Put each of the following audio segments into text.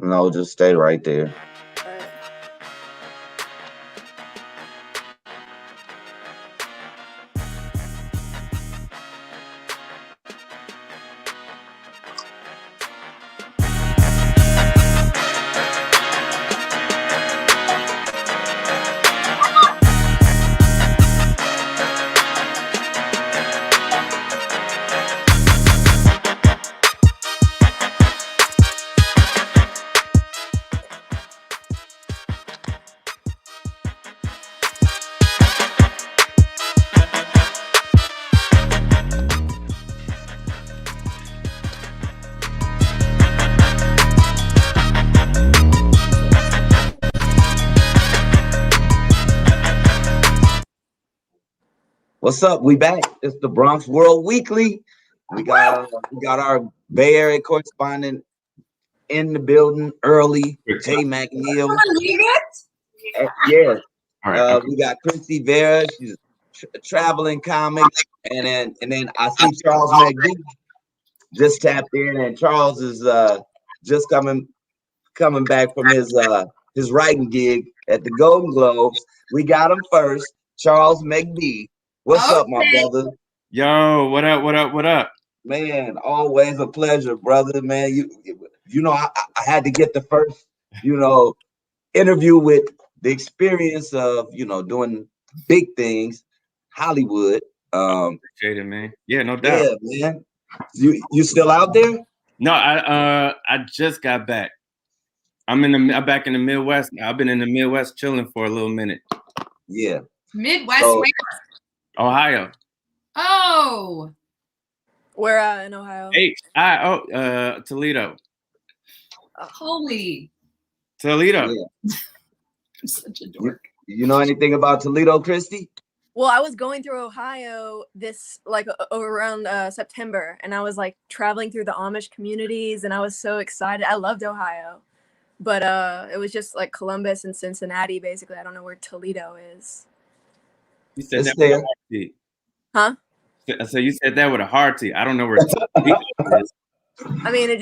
No, just stay right there. What's up? We back. It's the Bronx World Weekly. We got our Bay Area correspondent in the building early. Hey, MacNeil. Yes. All right. We got Kristy, Vera. She's a traveling comic, and then I see Charles McBee just tapped in, and Charles is just coming back from his writing gig at the Golden Globes. We got him first, Charles McBee. What's up, my brother? Yo, what up? What up? What up? Man, always a pleasure, brother. Man, you know, I had to get the first, interview with the experience of, doing big things, Hollywood. Appreciate it, man. Yeah, no doubt. Yeah, man. You still out there? No, I just got back. I'm back in the Midwest. I've been in the Midwest chilling for a little minute. Yeah. Midwest where? Ohio. Oh. Where in Ohio? Toledo. Holy. Toledo. Yeah. I'm such a dork. You know anything about Toledo, Kristy? Well, I was going through Ohio around September, and I was like traveling through the Amish communities, and I was so excited. I loved Ohio, but it was just like Columbus and Cincinnati, basically. I don't know where Toledo is. You said It's that there. with a hard T. Huh? So you said that with a hard T. I don't know where Toledo is. I mean, it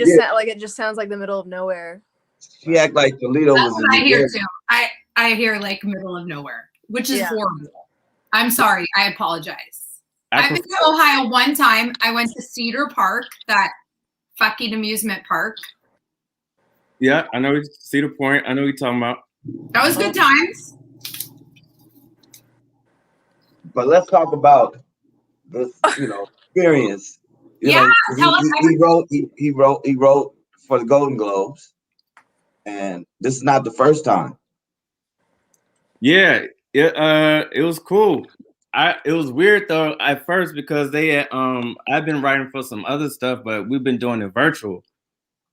just sounds like the middle of nowhere. She act like Toledo That's was what I in hear there. too. I hear like middle of nowhere, which is Yeah. horrible. I'm sorry. I apologize. I've been to Ohio one time. I went to Cedar Park, that fucking amusement park. Yeah, I know Cedar Point. I know what you're talking about. That was good times. But let's talk about this, experience. Yeah, tell us He wrote for the Golden Globes, and this is not the first time. Yeah, it was cool. It was weird though at first because they had, I've been writing for some other stuff, but we've been doing it virtual.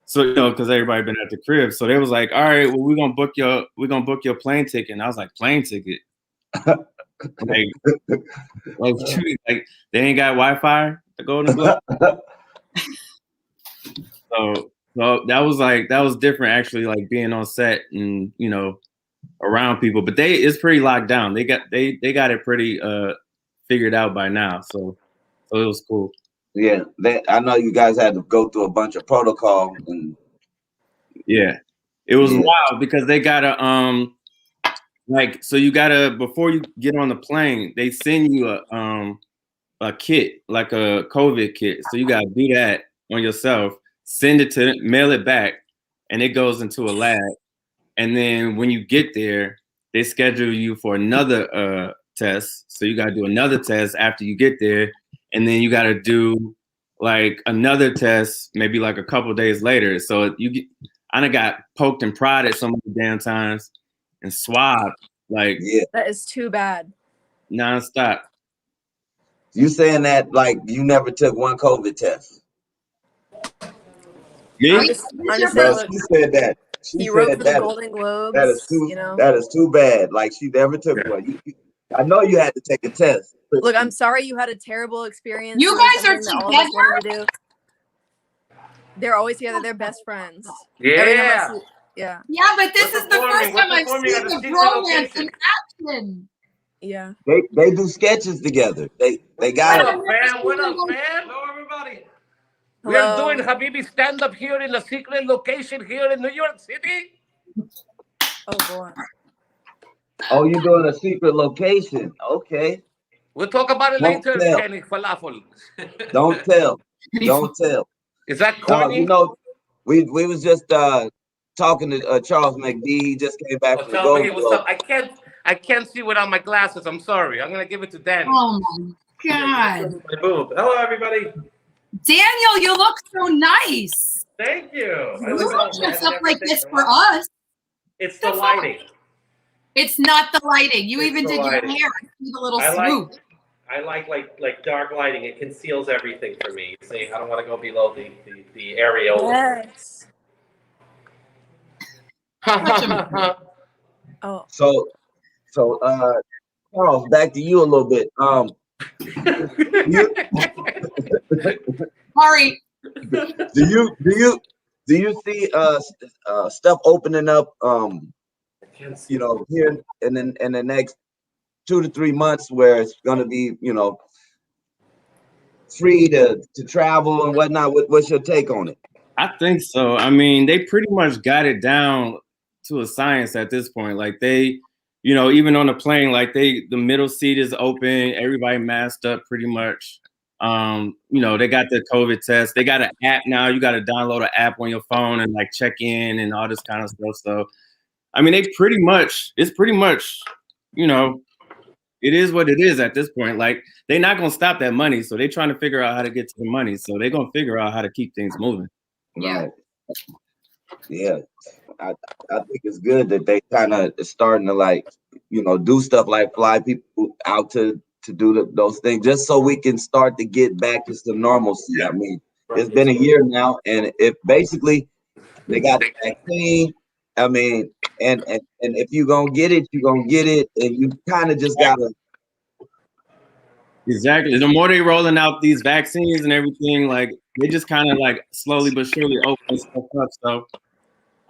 So because everybody been at the crib, so they was like, "All right, well, we're gonna book your plane ticket." And I was like, "Plane ticket?" like they ain't got Wi-Fi to go to. So that was different actually, like being on set and around people. But it's pretty locked down. They got it pretty figured out by now. So it was cool. Yeah, I know you guys had to go through a bunch of protocol. And yeah, it was wild because they gotta so you gotta, before you get on the plane, they send you a kit, like a COVID kit. So you gotta do that on yourself, send it to mail it back, and it goes into a lab. And then when you get there, they schedule you for another test. So you gotta do another test after you get there. And then you got to do like another test, maybe like a couple of days later. So I done got poked and prodded so many damn times and swabbed That is too bad. Nonstop. You saying that like you never took one COVID test? Me? I'm just Bro, she said that. He wrote for the Golden Globes. That is too bad. Like she never took one. I know you had to take a test. Look, I'm sorry you had a terrible experience. You guys are together. They're always together. They're best friends. Yeah. Yeah. Yeah, but this is the first time I've seen the romance in action. Yeah. They do sketches together. They got it. Man, what up, man? Hello, everybody. We are Hello. doing Habibi stand-up here in a secret location here in New York City. Oh boy. Oh, you're doing a secret location. Okay. We'll talk about it Don't later, tell. Kenny Falafel. Don't tell. Don't tell. Is that You corny? know, we was just talking to Charles McBee. He just came back from the Tell me Golden what's Globe. up. I can't see without my glasses. I'm sorry. I'm gonna give it to Danny. Oh my God. My boob. Hello, everybody. Daniel, you look so nice. Thank you. You don't dress up like this for us. It's the lighting. It's not the lighting. You It's even the did your lighting. hair. See the little I swoop. like dark lighting. It conceals everything for me. You see, I don't want to go below the areola. Yes. Oh. So Charles, back to you a little bit. Sorry. Do you see stuff opening up you know, here in the next 2 to 3 months where it's gonna be, you know, free to travel and whatnot? What's your take on it? I think so. I mean, they pretty much got it down to a science at this point. Like they, you know, even on the plane, like the middle seat is open, everybody masked up pretty much. You know, they got the COVID test. They got an app now. You got to download an app on your phone and like check in and all this kind of stuff. So, I mean, it's pretty much, you know, it is what it is at this point. Like they're not going to stop that money. So they're trying to figure out how to get to the money. So they're going to figure out how to keep things moving. Yeah. Right. Yeah. I think it's good that they kind of starting to like, you know, do stuff like fly people out to do those things just so we can start to get back to some normalcy. I mean, it's been a year now, and if basically they got the vaccine, I mean, and if you're gonna get it, you're gonna get it, and you kind of just gotta. Exactly. The more they rolling out these vaccines and everything, like they just kind of like slowly but surely open stuff up. So,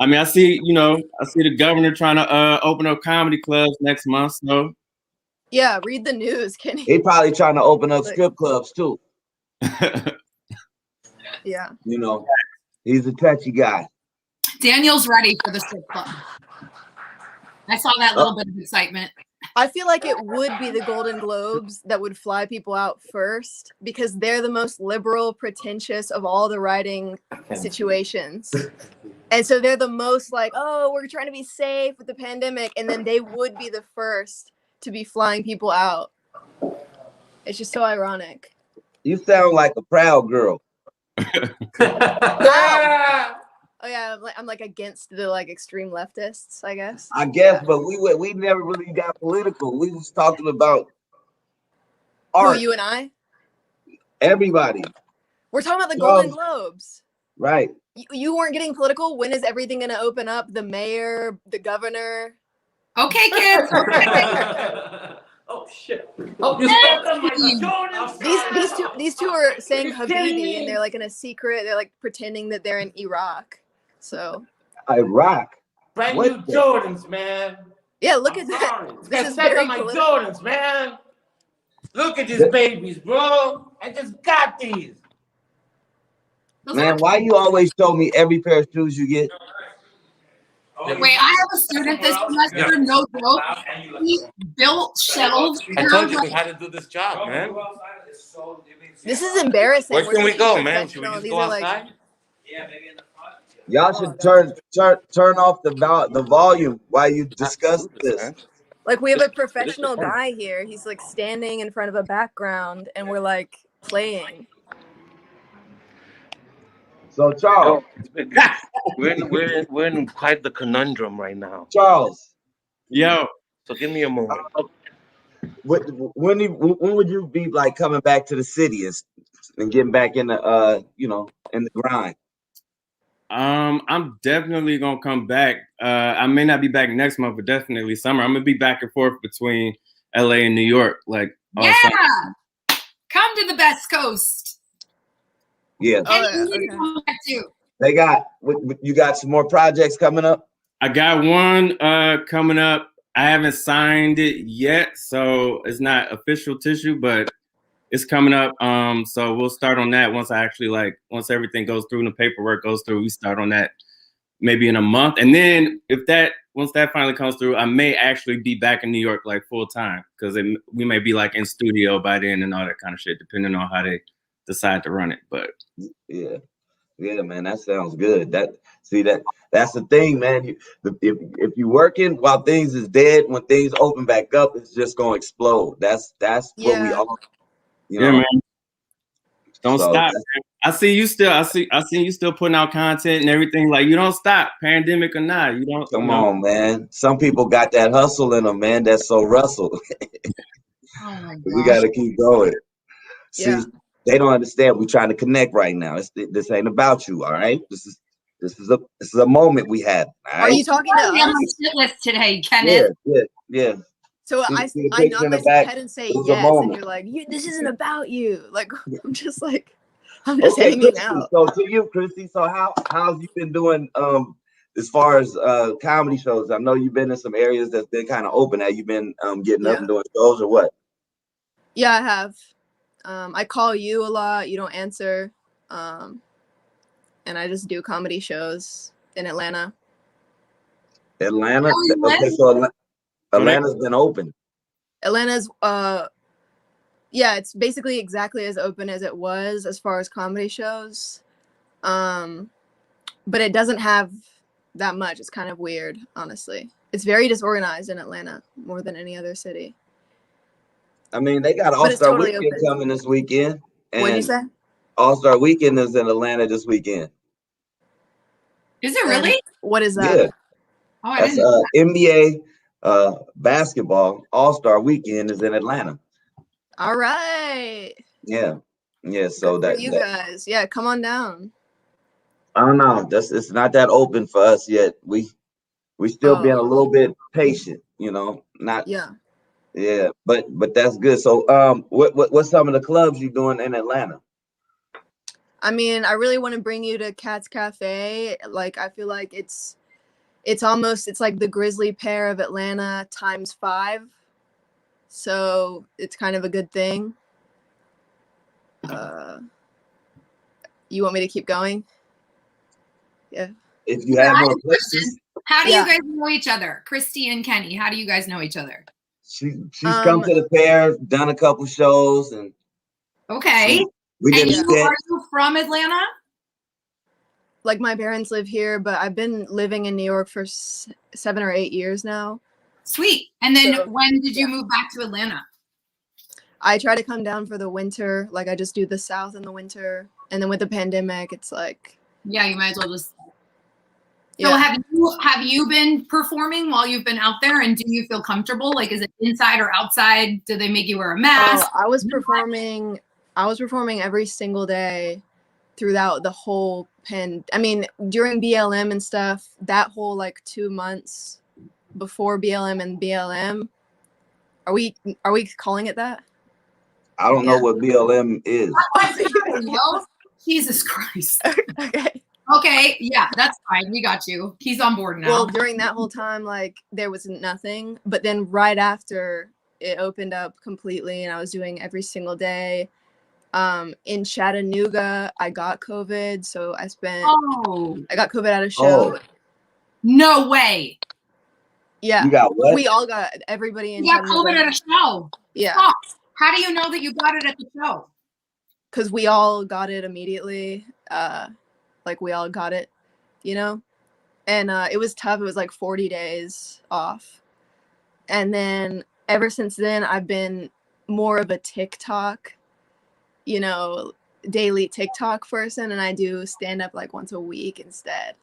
I mean, I see the governor trying to open up comedy clubs next month. So, Yeah, read the news, Kenny. He probably trying to open up strip clubs too. Yeah. You know, he's a touchy guy. Daniel's ready for the strip club. I saw that little bit of excitement. I feel like it would be the Golden Globes that would fly people out first because they're the most liberal, pretentious of all the writing situations. And so they're the most like, oh, we're trying to be safe with the pandemic. And then they would be the first to be flying people out. It's just so ironic. You sound like a proud girl. Oh yeah, I'm like against the like extreme leftists, I guess. I guess, but we never really got political. We was talking about art. Who, you and I? Everybody. We're talking about the Golden Globes. Right. You weren't getting political. When is everything going to open up? The mayor, the governor. Okay, kids. Oh shit! Oh, you stepped on my Jordan. These two are saying Habibi, and they're like in a secret. They're like pretending that they're in Iraq. So. Iraq. Brand new Jordans, man. Yeah, look at that. This is very my political. Jordans, man. Look at these babies, bro. I just got these. Man, why you always show me every pair of shoes you get? Wait, I have a student this semester, no joke. He built shelves. I told you we had to do this job, man. This is embarrassing. Where can we go, man? Should we Professional. just These go are like, outside? Yeah, maybe in the front. Y'all should turn off the volume while you discuss this. like we have a professional guy here. He's like standing in front of a background, and we're like playing. So Charles, we're in quite the conundrum right now. Charles, yo, So give me a moment. when would you be like coming back to the city and getting back in the in the grind? I'm definitely gonna come back. I may not be back next month, but definitely summer. I'm gonna be back and forth between LA and New York, like all Yeah. summer. Come to the Best Coast. Yeah. And you need to come back too. You got some more projects coming up? I got one coming up. I haven't signed it yet, so it's not official tissue, but it's coming up. So we'll start on that once once everything goes through and the paperwork goes through, we start on that maybe in a month. And then once that finally comes through, I may actually be back in New York like full time, because we may be like in studio by then and all that kind of shit, depending on how they decide to run it. But yeah, man, that sounds good. That's the thing, man. If you working while things is dead, when things open back up, it's just gonna explode. That's what we all, yeah, man. Don't So stop. Man. I see you still putting out content and everything. Like, you don't stop, pandemic or not. You don't. Come on, man. Some people got that hustle in them, man. That's so Russell. Oh my We gosh. got to keep going. See, Yeah. they don't understand. We're trying to connect right now. This ain't about you, all right? This is a moment we had. All right? Are you talking to I'm on my us? shit list today, Kenneth. Yeah. So See the I picture in nod the my back? head and say It was a yes, and moment. you're like, this isn't about you. Like, I'm just hanging Kristy, out. so to you, Kristy, so how's you been doing as far as comedy shows? I know you've been in some areas that's been kind of open. Have you been getting up and doing shows or what? Yeah, I have. I call you a lot. You don't answer. And I just do comedy shows in Atlanta. Atlanta? Oh, Okay, so Atlanta's been open. Atlanta's yeah, it's basically exactly as open as it was as far as comedy shows. But it doesn't have that much. It's kind of weird, honestly. It's very disorganized in Atlanta more than any other city. I mean, they got But it's All-Star totally Weekend open. coming this weekend. What'd you say? All-Star Weekend is in Atlanta this weekend. Is it really? What is that? Yeah, Oh, I that's didn't. NBA basketball All-Star Weekend is in Atlanta. All right. Yeah. So Good for you guys. Yeah, come on down. I don't know. It's not that open for us yet. We still being a little bit patient, not. Yeah, but that's good. So what's some of the clubs you doing in Atlanta? I mean, I really want to bring you to Cat's Cafe. Like, I feel like it's like the Grizzly Pear of Atlanta times 5. So it's kind of a good thing. You want me to keep going? Yeah. If you have more questions. How do you guys know each other? Kristy and Kenny, how do you guys know each other? She's come to the fair, done a couple shows, and okay. Are you from Atlanta? Like, my parents live here, but I've been living in New York for 7 or 8 years now. Sweet. And then when did you move back to Atlanta? I try to come down for the winter. Like, I just do the South in the winter, and then with the pandemic, it's like, yeah, you might as well just. So have you been performing while you've been out there, and do you feel comfortable? Like, is it inside or outside? Do they make you wear a mask? I was performing every single day throughout the whole I mean, during BLM and stuff, that whole like 2 months before BLM and BLM. Are we calling it that? I don't know what BLM is. Jesus Christ. Okay. Okay, yeah, that's fine. We got you. He's on board now. Well, during that whole time, like, there was nothing. But then right after, it opened up completely, and I was doing every single day. In Chattanooga, I got COVID, so I got COVID at a show. No way. Yeah. You got what? We all got, everybody in Chattanooga. Chattanooga. COVID at a show. Yeah. Stop. How do you know that you got it at the show? Because we all got it immediately. Like, we all got it, and it was tough. It was like 40 days off. And then ever since then, I've been more of a TikTok, daily TikTok person, and I do stand up like once a week instead.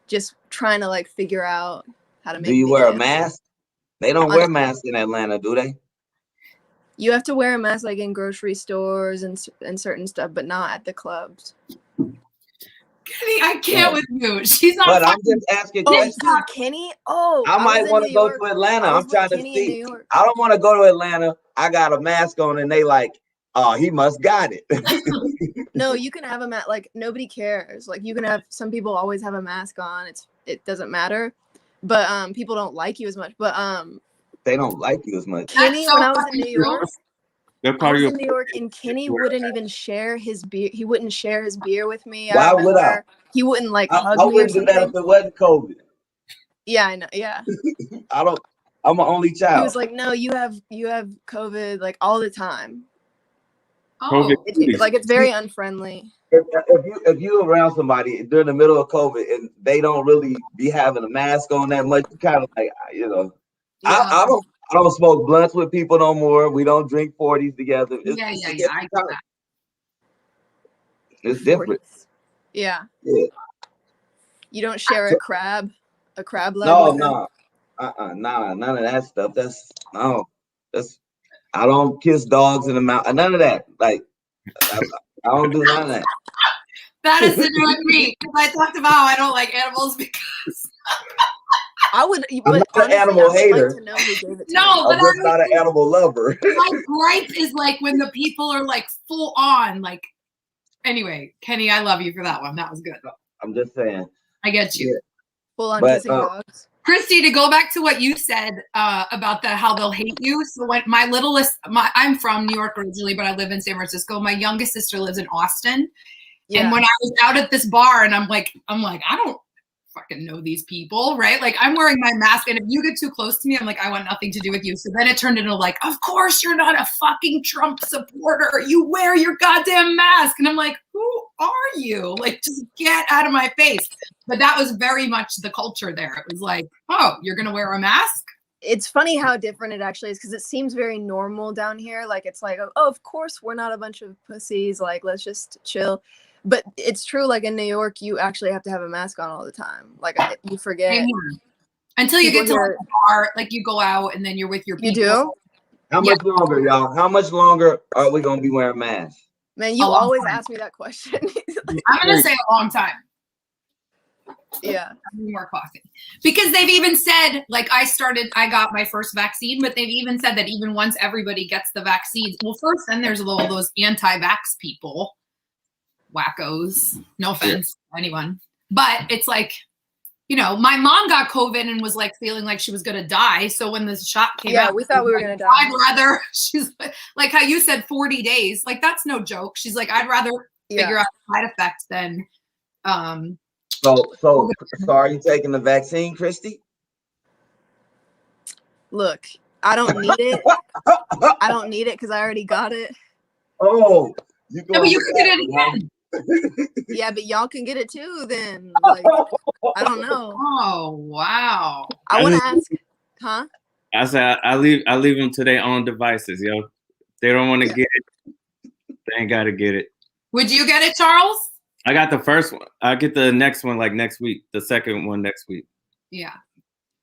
Just trying to like figure out how to make. Do you wear a mask? They don't wear masks in Atlanta, do they? You have to wear a mask like in grocery stores and certain stuff, but not at the clubs. Kenny, I can't with you. She's not. But I'm just asking questions. Dude, Kenny? I might want to go to Atlanta. I'm trying to see. I don't want to go to Atlanta. I got a mask on, and they like, oh, he must got it. No, you can have a mask. Like, nobody cares. Like, you can have, some people always have a mask on. It doesn't matter. But people don't like you as much. But they don't like you as much. Kenny, when I was in New York, They'll I call was you. in New York and Kenny wouldn't even share his beer. He wouldn't share his beer with me. Why I would I? remember he wouldn't like hug I me or wouldn't do that something. if it wasn't COVID. Yeah, I know. Yeah. I'm an only He child. was like, no, you have COVID like all the time. COVID. Oh, It's very unfriendly. If you around somebody during the middle of COVID and they don't really be having a mask on that much, you kind of like, Yeah. I don't smoke blunts with people no more. We don't drink 40s together. It's yeah. a I different get time. that. It's different. Yeah. Yeah. You don't share a crab leg No, with them? nah, none of that stuff. I don't kiss dogs in the mouth. None of that. Like I don't do none of that. That is to do with me because I talked about how I don't like animals because I would, I'm but not honestly, an animal I would hater. like to know who gave it to no, me. but I'm just not an animal lover. my gripe is like when the people are like full on like. Anyway, Kenny, I love you for that one. That was good. I'm just saying. I get you. Yeah. Full on But, kissing dogs. Kristy, to go back to what you said about how they'll hate you. So when I'm from New York originally, but I live in San Francisco. My youngest sister lives in Austin. Yeah. And when I was out at this bar and I'm like, I don't fucking know these people, right? Like I'm wearing my mask and if you get too close to me, I'm like, I want nothing to do with you. So then it turned into like, of course you're not a fucking Trump supporter. You wear your goddamn mask. And I'm like, who are you? Like, just get out of my face. But that was very much the culture there. It was like, oh, you're going to wear a mask? It's funny how different it actually is because it seems very normal down here. Like, it's like, oh, of course we're not a bunch of pussies. Like, let's just chill. But it's true, like in New York, you actually have to have a mask on all the time. Like you forget. Until you get to like a bar, like you go out and then you're with your people. You do? How much longer, y'all? How much longer are we gonna be wearing masks? Man, you always ask me that question. I'm gonna say a long time. Yeah. More coffee. Because they've even said, like I got my first vaccine, but they've even said that even once everybody gets the vaccines, well, first then there's all those anti-vax people. Wackos, no offense to anyone, but it's like, my mom got COVID and was like feeling like she was gonna die. So when the shot came out, we thought we were gonna die. I'd rather, she's like how you said 40 days, like that's no joke. She's like, I'd rather figure out the side effects than So are you taking the vaccine, Kristy? Look, I don't need it. I don't need it because I already got it. Oh, you can get it again. Yeah, but y'all can get it too then. Like, I don't know. Oh, wow. I want to ask, huh? I said I leave them to their own devices, yo. They don't want to get it. They ain't got to get it. Would you get it, Charles? I got the first one. I'll get the next one like next week. The second one next week. Yeah.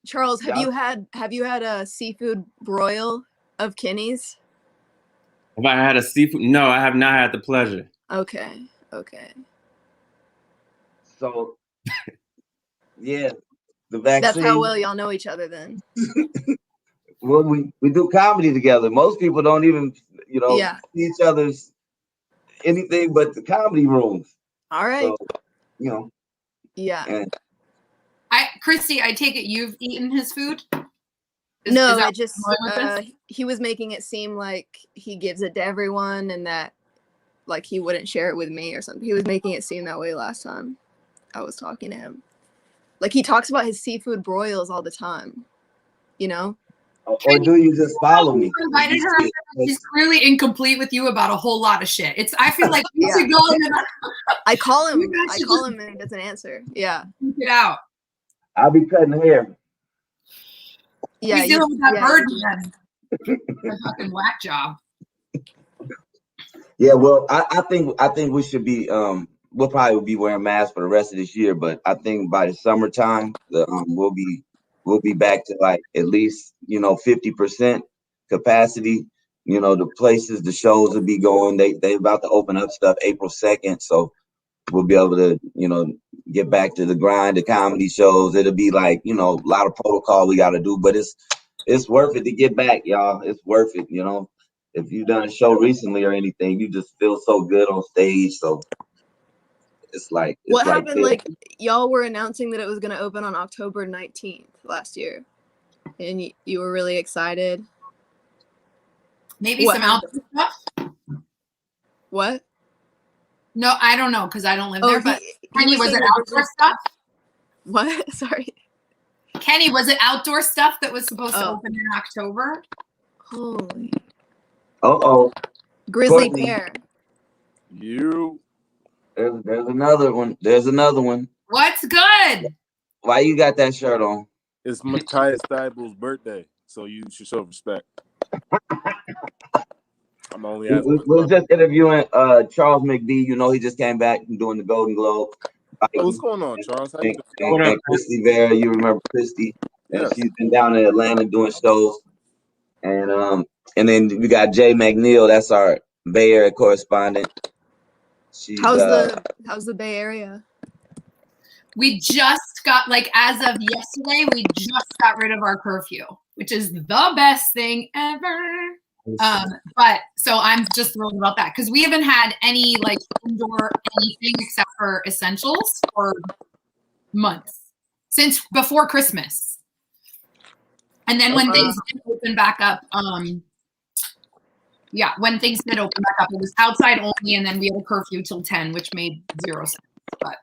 Charles, have you had a seafood broil of Kenny's? Have I had a seafood? No, I have not had the pleasure. Okay. So, yeah, the vaccine. That's how well y'all know each other then. Well, we do comedy together. Most people don't even, see each other's anything but the comedy rooms. All right. So, Yeah. And Kristy, I take it you've eaten his food? No, it just he was making it seem like he gives it to everyone and that like he wouldn't share it with me or something. He was making it seem that way last time I was talking to him. Like he talks about his seafood broils all the time, Or do you just follow me? Invited her. She's clearly incomplete with you about a whole lot of shit. I feel like you should go into that. I call him and he doesn't answer. Yeah. Get out. I'll be cutting hair. Yeah. He's dealing with that bird man. A fucking whack job. Yeah, well, I think we should be we'll probably be wearing masks for the rest of this year, but I think by the summertime, we'll be back to like at least 50% capacity. The places, the shows will be going. They about to open up stuff April 2nd, so we'll be able to get back to the grind, the comedy shows. It'll be like a lot of protocol we got to do, but it's worth it to get back, y'all. It's worth it, If you've done a show recently or anything, you just feel so good on stage. So it's like what happened? Like y'all were announcing that it was going to open on October 19th last year, and you were really excited. Maybe some outdoor stuff. What? No, I don't know because I don't live there. But Kenny, was it saying outdoor stuff? What? Sorry. Kenny, was it outdoor stuff that was supposed to Oh. open in October? Holy. Oh, Grizzly Courtney. pear. You. there's another one. There's another one. What's good? Why you got that shirt on? It's Matthias Thibault's birthday, so you should show respect. I'm only We asking. was just interviewing Charles McBee. You know, he just came back from doing the Golden Globe. Oh, what's going on, Charles? How you And, doing? and Kristy Vera, you remember Kristy? And Yes. she's been down in Atlanta doing shows. And then we got MacNeil. That's our Bay Area correspondent. She's How's the Bay Area? We just got, like, as of yesterday, we just got rid of our curfew, which is the best thing ever. But so I'm just thrilled about that because we haven't had any like indoor anything except for essentials for months since before Christmas. And then when things did open back up, when things did open back up, it was outside only, and then we had a curfew till 10, which made 0 sense. But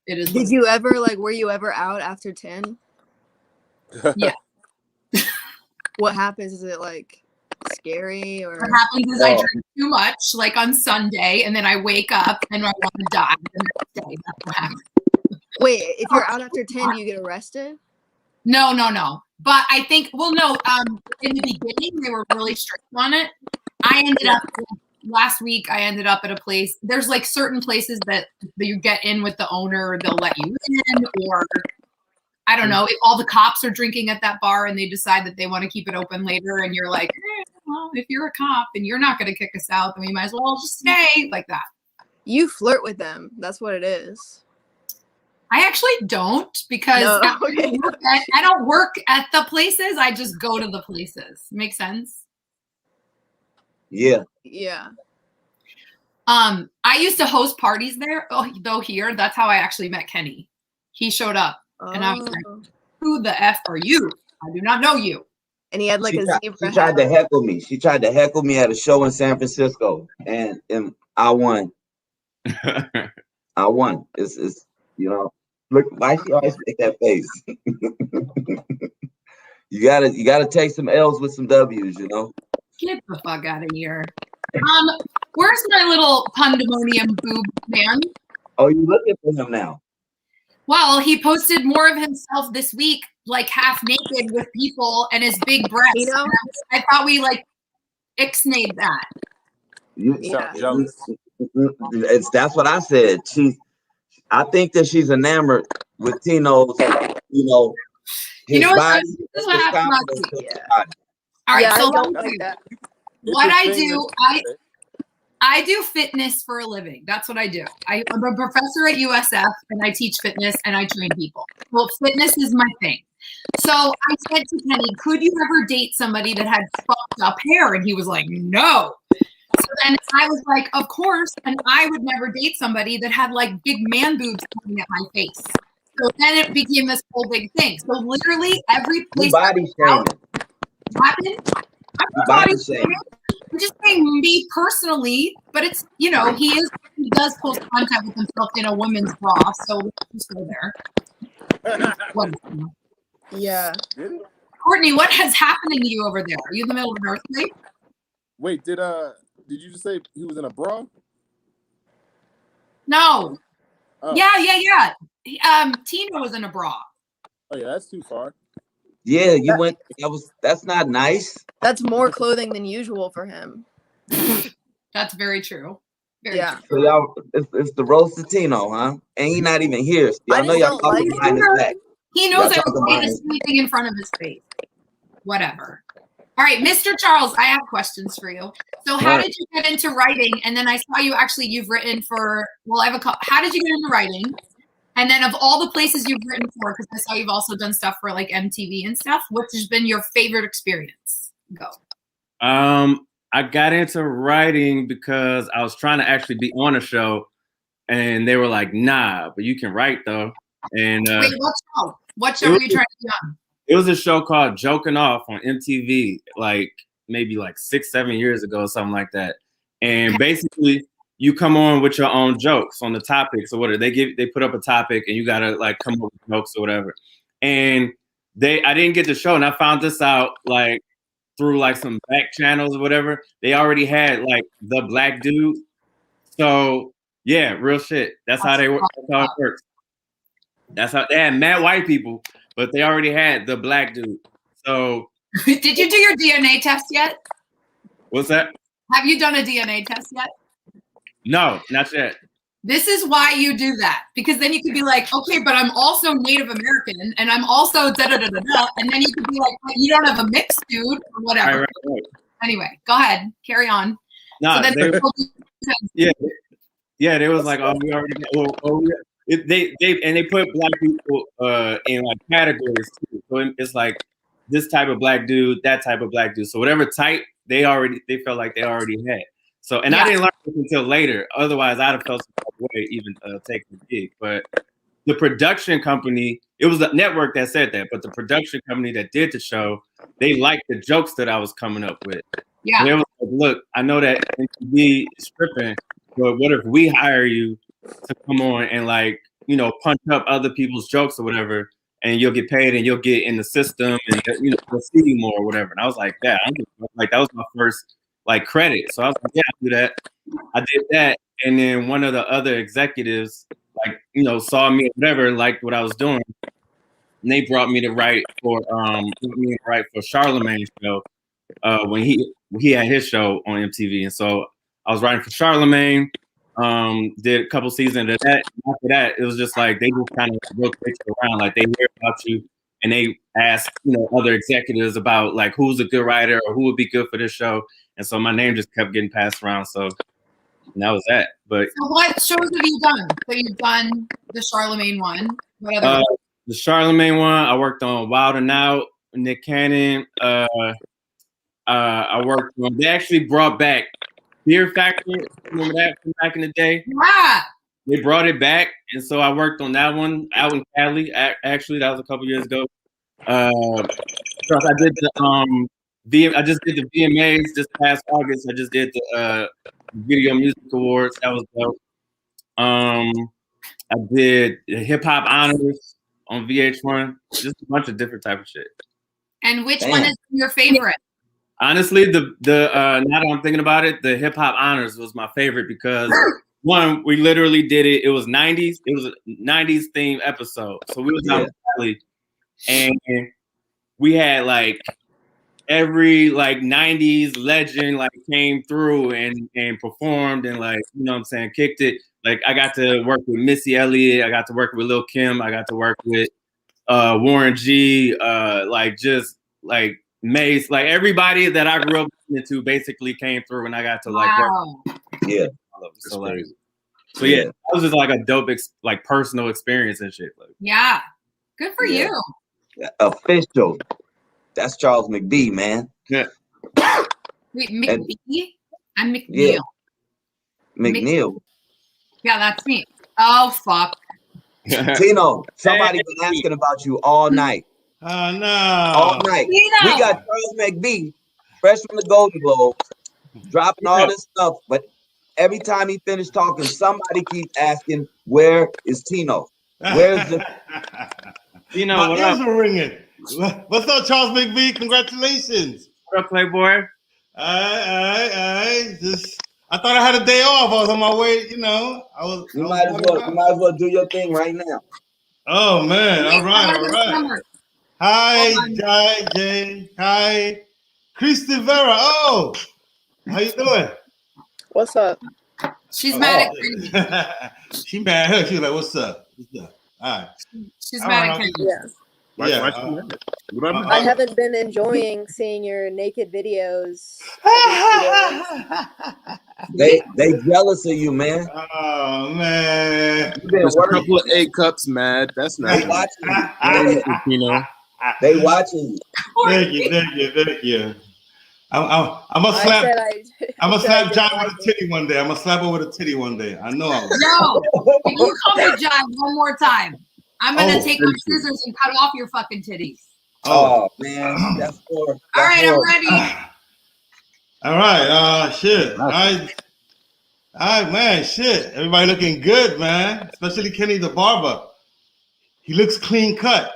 it is. Did you ever were you ever out after 10? Yeah. What happens? Is it like scary or? What happens is I drink too much, like on Sunday, and then I wake up and I want to die the next day. That's what happens. Wait, if you're out after 10, do you get arrested? No. But I think, in the beginning, they were really strict on it. Last week, I ended up at a place. There's like certain places that you get in with the owner, they'll let you in, or I don't know, if all the cops are drinking at that bar and they decide that they want to keep it open later, and you're like, well, if you're a cop and you're not going to kick us out, then we might as well just stay, like that. You flirt with them. That's what it is. I actually don't because I don't work at the places. I just go to the places. Make sense? Yeah. Yeah. I used to host parties there. Here, that's how I actually met Kenny. He showed up. And I was like, who the F are you? I do not know you. And he had like She tried to heckle me. She tried to heckle me at a show in San Francisco. And I won. I won. It's look, why she always make that face? You gotta take some L's with some W's, Get the fuck out of here. Where's my little pandemonium boob man? Oh, you looking for him now? Well, he posted more of himself this week, like half naked with people and his big breasts. Tino? I thought we like ixnayed that. That's what I said. I think that she's enamored with Tino's, his body. This is what happened. All right, so I don't like that. What I do, I do fitness for a living. That's what I do. I'm a professor at USF, and I teach fitness, and I train people. Well, fitness is my thing. So I said to Kenny, could you ever date somebody that had fucked up hair? And he was like, no. So then I was like, of course, and I would never date somebody that had like big man boobs coming at my face. So then it became this whole big thing. So literally every place body shaming. Happened. I'm body shaming. I'm just saying me personally, but it's he does post content with himself in a woman's bra, so let's just go there. Yeah. Courtney, what has happening to you over there? Are you in the middle of an earthquake? Wait, did you just say he was in a bra? No. Oh. Yeah. Tino was in a bra. Oh yeah, that's too far. Yeah, you went. That's not nice. That's more clothing than usual for him. That's very true. Very Yeah. true. So y'all, it's the roast of Tino, huh? And he not even here. Y'all know y'all talking behind his back. He knows I was saying the same thing in front of his face. Whatever. All right, Mr. Charles, I have questions for you. So how did you get into writing? And then I saw you've written for, how did you get into writing? And then of all the places you've written for, because I saw you've also done stuff for like MTV and stuff, what has been your favorite experience? Go. I got into writing because I was trying to actually be on a show, and they were like, nah, but you can write though. And wait, what show? What show were you trying to be on? It was a show called Joking Off on MTV, maybe 6-7 years ago, something like that. And basically you come on with your own jokes on the topics or whatever. They put up a topic and you gotta like come up with jokes or whatever. And I didn't get the show, and I found this out like through like some back channels or whatever. They already had like the black dude. So yeah, real shit. That's how they work. That's how it works. That's how they had mad white people, but they already had the black dude. So did you do your DNA test yet? What's that? Have you done a DNA test yet? No, not yet. This is why you do that, because then you could be like, okay, but I'm also Native American and I'm also da da da da da, and then you could be like, you don't have a mix, dude, or whatever. Right. Anyway, go ahead, carry on. No, so they was like, oh, we already. They put black people in like categories too. So it's like this type of black dude, that type of black dude. So whatever type they felt like they already had. So, and I didn't learn this until later. Otherwise, I'd have felt some way even taking the gig. But the production company, it was the network that said that, but the production company that did the show, they liked the jokes that I was coming up with. Yeah. And they was like, look, I know that MTV is stripping, but what if we hire you to come on and like, you know, punch up other people's jokes or whatever, and you'll get paid and you'll get in the system and, you know, we'll see you more or whatever. And I was like, that was my first like credit. So I was like, yeah, I'll do that. I did that. And then one of the other executives, like, you know, saw me or whatever, liked what I was doing. And they brought me to write for Charlemagne's show when he had his show on MTV. And so I was writing for Charlemagne, did a couple seasons of that. After that, it was just like they just kind of rotate you around. Like they hear about you and they ask, you know, other executives about like who's a good writer or who would be good for this show. And so my name just kept getting passed around. So that was that. But so what shows have you done? So you've done the Charlemagne one. What other the Charlemagne one, I worked on Wild and Out, Nick Cannon. I worked on, they actually brought back Fear Factor. Remember that from back in the day? Yeah. They brought it back. And so I worked on that one out in Cali. Actually, that was a couple years ago. So I did I just did the VMAs this past August. I just did the Video Music Awards. That was dope. I did the Hip Hop Honors on VH1. Just a bunch of different type of shit. And which one is your favorite? Honestly, the now that I'm thinking about it, the Hip Hop Honors was my favorite because one, we literally did it. It was 90s. It was a 90s theme episode. So we was out in Cali, and we had like every like 90s legend like came through and performed and like, you know what I'm saying, kicked it. Like I got to work with Missy Elliott, I got to work with Lil' Kim, I got to work with Warren G, like just like Mace, like everybody that I grew up listening to basically came through and I got to like work. Yeah. So like, so yeah, that was just like a dope like personal experience and shit. Like, yeah. Good for you. Official. That's Charles McBee, man. Yeah. Wait, McBee? I'm MacNeil. Yeah. MacNeil. Yeah, that's me. Oh, fuck. Tino, somebody been asking about you all night. Oh, no. All night. Tino. We got Charles McBee, fresh from the Golden Globes, dropping all this stuff, but every time he finished talking, somebody keeps asking, where is Tino? Where's the... Tino, my what ears up? are ringing. What's up, Charles McBee? Congratulations. What up, Playboy? I thought I had a day off. I was on my way, you know. You might as well do your thing right now. Oh man! All right. Hi, Jay. Hi, Kristy, Vera. Oh, how you doing? What's up? She's mad at Kristy. She mad at her. She was like, "What's up? What's up?" All right. She's mad at Kristy. Yeah. I haven't been enjoying seeing your naked videos. They jealous of you, man. Oh man. There's a couple of A cups mad. That's not They watching you. you know. They watching you. Thank you. I'm gonna slap. I'm gonna slap John with a titty one day. I'm gonna slap her with a titty one day. I know. No, if you call me John one more time, I'm gonna take my scissors and cut off your fucking titties. Oh man, that's for. All right, I'm ready. All right. Shit. All right, man. Shit, everybody looking good, man. Especially Kenny the barber. He looks clean cut.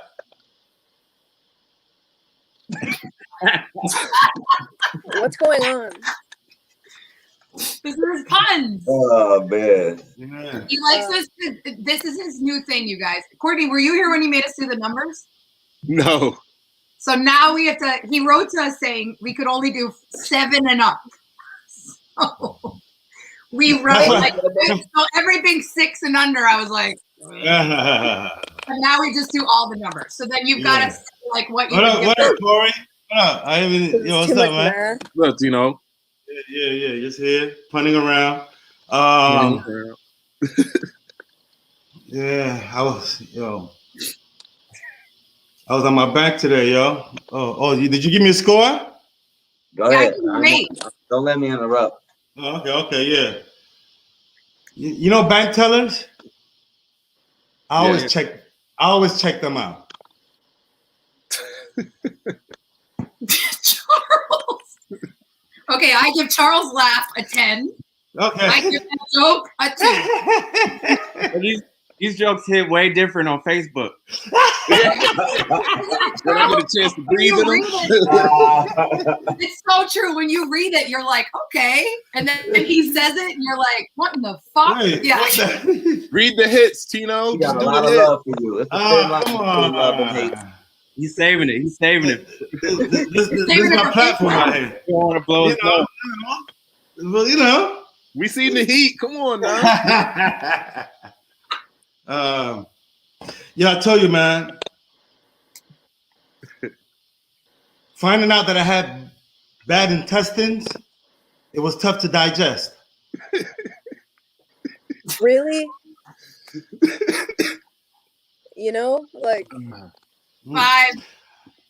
What's going on? This is puns. Oh man. Yeah. He likes us. This is his new thing, you guys. Courtney, were you here when he made us do the numbers? No. So now we have to. He wrote to us saying we could only do 7 and up. So we wrote like so everything 6 and under. I was like, and now we just do all the numbers. So then you've got to say, like what you. What up, Corey? What up? I even. Yo, what's up, man? Look, Tino. Yeah. Just here, punting around. Yeah, I was on my back today, yo. Did you give me a score? Go ahead. Great. Don't let me interrupt. Oh, okay, yeah. You know bank tellers? I always check them out. Charles. Okay, I give Charles' laugh a 10. Okay. I give that joke a 2. These jokes hit way different on Facebook. When I get a chance to breathe in them. It's so true. When you read it, you're like, okay. And then he says it, and you're like, what in the fuck? Wait, yeah. Read the hits, Tino. He got Just a do lot the of hits. love for you. It's a thin line between love and hate. He's saving it. This is my platform right here. You want to blow his up. Well, you know. We seen the heat. Come on now. Yeah, I told you, man. Finding out that I had bad intestines, it was tough to digest. Really? You know, like 5.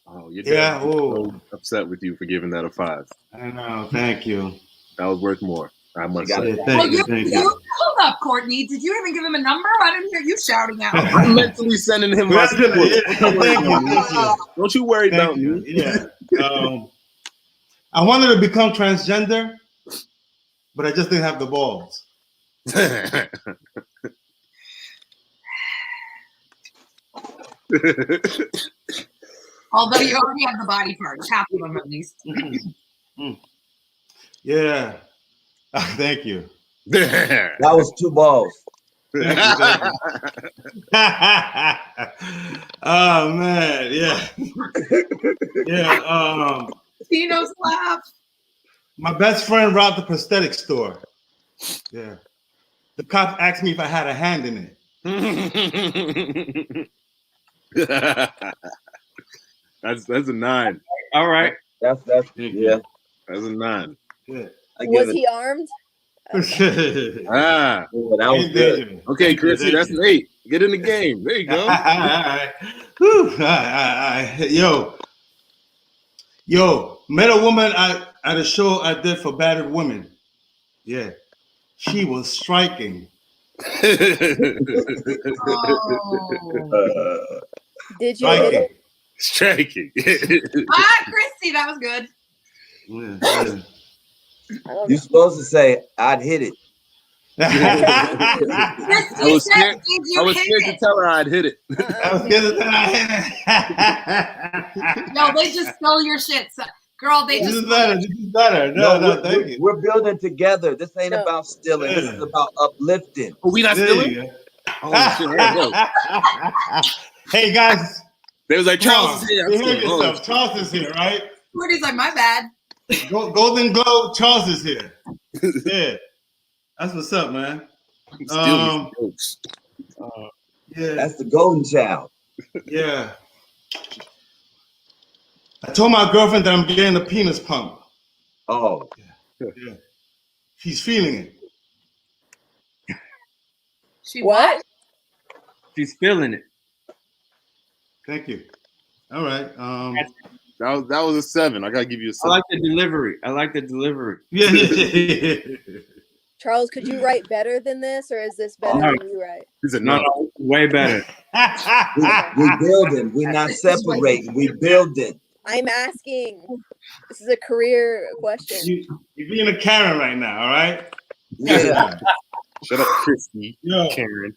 Oh, your dad was ooh. so upset with you for giving that a 5. I know. Thank you. That was worth more. I must say. Thank you. Hold up, Courtney. Did you even give him a number? I didn't hear you shouting out. I'm mentally sending him my support. Don't you worry about me. Yeah. I wanted to become transgender, but I just didn't have the balls. Although you already have the body parts, half of them at least. Yeah. Thank you. That was 2 balls. Oh man, yeah. Yeah. Tino's laugh. My best friend robbed the prosthetic store. Yeah. The cop asked me if I had a hand in it. That's a 9. All right. That's yeah. That's a 9. Yeah. was he armed? Ah. Oh, that was good. Okay, Kristy, that's an 8. Get in the game. There you go. Yo, met a woman at a show I did for battered women. Yeah. She was striking. Oh. Did you hit it? Striking. Kristy, that was good. Yeah. You're supposed to say, I'd hit it. I was scared to tell her I'd hit it. No, they just stole your shit. So, girl, they This just is better. No, thank you. We're building together. This ain't about stealing. This is about uplifting. Oh, we not There stealing? you go. Oh, shit. Hey guys, They was like, Charles is here. behave yourself. Charles is here, right? Courtney's like, my bad. Golden Globe, Charles is here. Yeah, that's what's up, man. Stealing jokes. Yeah, That's the golden child. yeah. I told my girlfriend that I'm getting a penis pump. Oh, Yeah, she's feeling it. She What? She's feeling it. Thank you. All right. That was a 7. I gotta give you a I 7. like the delivery. Yeah. Charles, could you write better than this, or is this better than you write? He's a No, 9. no, way better. we building. We not separating. We building. I'm asking. This is a career question. You're being a Karen right now, all right? Yeah. Shut up, Kristy. Yeah. Karen.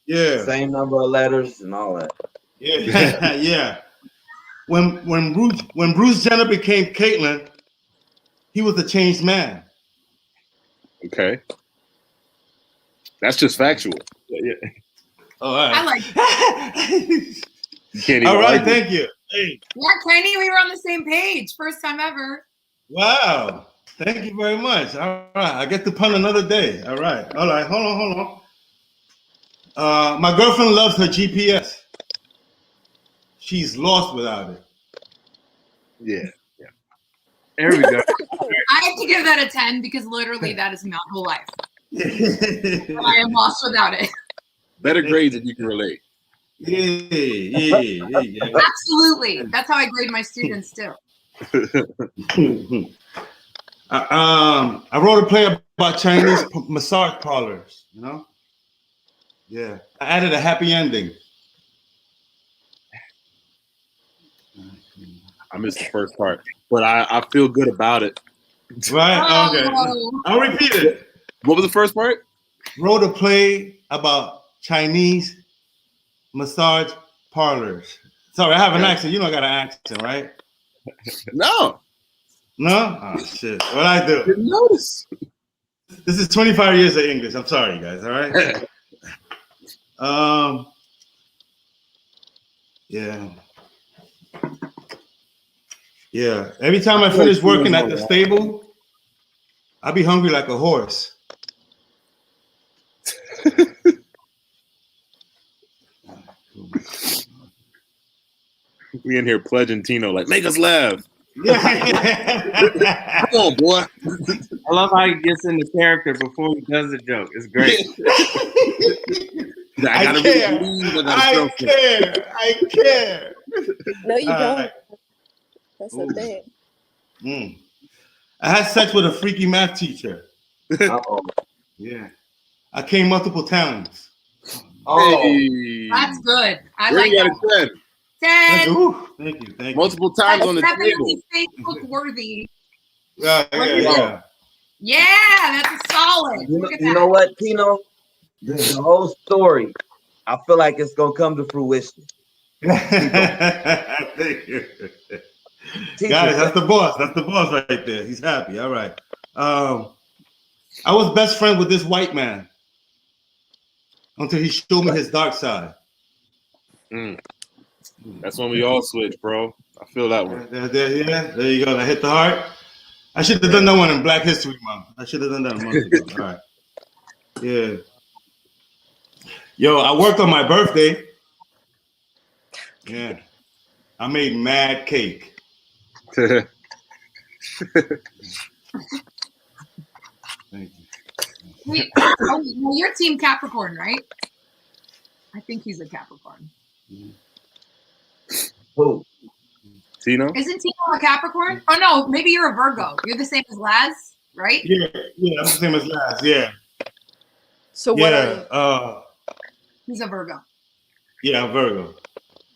Yeah. Same number of letters and all that. Yeah. Yeah. When Bruce Jenner became Caitlyn, he was a changed man. Okay. That's just factual. Yeah. All right. I like You can't even All right, argue. thank you. Hey. Yeah, Kenny, we were on the same page. First time ever. Wow. Thank you very much. All right. I get to pun another day. All right. All right. Hold on. My girlfriend loves her GPS. She's lost without it. Yeah. There we go. I have to give that a 10 because literally that is my whole life. I am lost without it. Better grades if you can relate. Yeah. Absolutely. That's how I grade my students too. I wrote a play about Chinese massage parlors, you know? Yeah. I added a happy ending. I missed the first part, but I feel good about it. Right? Okay. Oh. I'll repeat it. What was the first part? Wrote a play about Chinese massage parlors. Sorry, I have an accent. You know I got an accent, right? No. No? Oh, shit. What I do? Didn't notice. This is 25 years of English. I'm sorry, guys. All right? Yeah. Yeah. Every time I finish working at the stable, I be hungry like a horse. We in here pledging Tino, like, make us laugh. Yeah. Come on, boy. I love how he gets into character before he does the joke. It's great. I care. No, you don't. Right. That's the thing. I had sex with a freaky math teacher. Uh-oh. Yeah. I came multiple times. Oh, Hey. That's good. I Where like you got that. it 10? 10. Ooh, thank you. Multiple times That's on the table. definitely Facebook worthy. Yeah. Yeah, that's a solid. you Look at know that. what, Tino? The whole story, I feel like it's gonna come to fruition. Thank you. Guys, that's the boss. That's the boss right there. He's happy. All right. I was best friend with this white man until he showed me his dark side. That's when we all switch, bro. I feel that one. There you go. I hit the heart. I should have done that one in Black History Month. I should have done that a month ago. All right. Yeah. Yo, I worked on my birthday. Yeah. I made mad cake. Thank you. Wait, well, you're Team Capricorn, right? I think he's a Capricorn. Who? Tino? Isn't Tino a Capricorn? Oh no, maybe you're a Virgo. You're the same as Laz, right? Yeah, I'm the same as last. Yeah. So what are He's a Virgo. Yeah, I'm Virgo.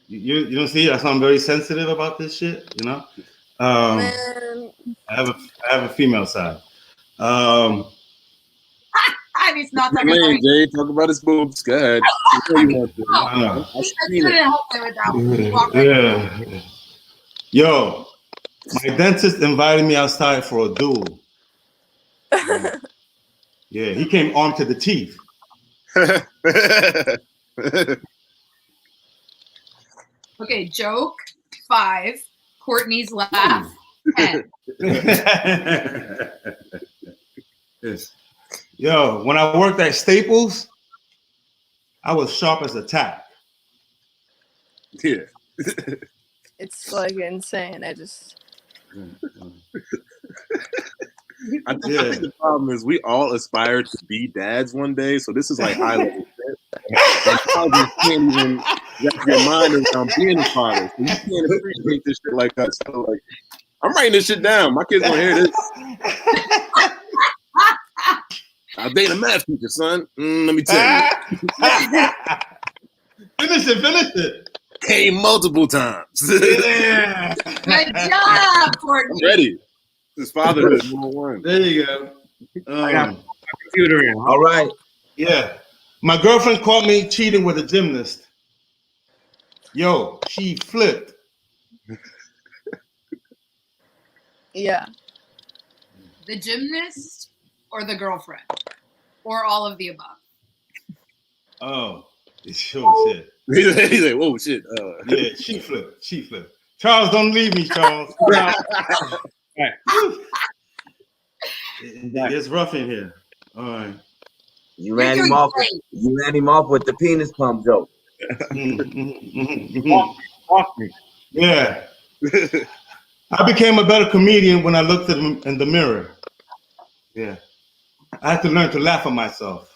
You don't see? I sound very sensitive about this shit. You know. Man. I have a female side. He's not talking Hey, about Jay, talk about his boobs. Go ahead. Yeah. Yo, my dentist invited me outside for a duel. Yeah, he came armed to the teeth. Okay, joke 5. Courtney's laugh 10. Yes. Yo, when I worked at Staples, I was sharp as a tack. Yeah. It's like insane. I think the problem is we all aspire to be dads one day, so this is like high level shit. And you just can't even wrap your mind around being a father. So you can't appreciate this shit like us. So like, I'm writing this shit down. My kids gonna hear this. I'll date a math teacher, son. Let me tell you. Finish it. Came multiple times. Yeah. Good job, Courtney. I'm ready. This is fatherhood 101. There you go. I got my computer in. All right. Yeah. My girlfriend caught me cheating with a gymnast. Yo, she flipped. Yeah. The gymnast or the girlfriend? Or all of the above? Oh, sure, shit. He's like, whoa, shit. Yeah, she flipped. She flipped. Charles, don't leave me, Charles. It's rough in here. All right. You ran him off. You ran him off with the penis pump joke. Walk me. Yeah. I became a better comedian when I looked at him in the mirror. Yeah. I had to learn to laugh at myself.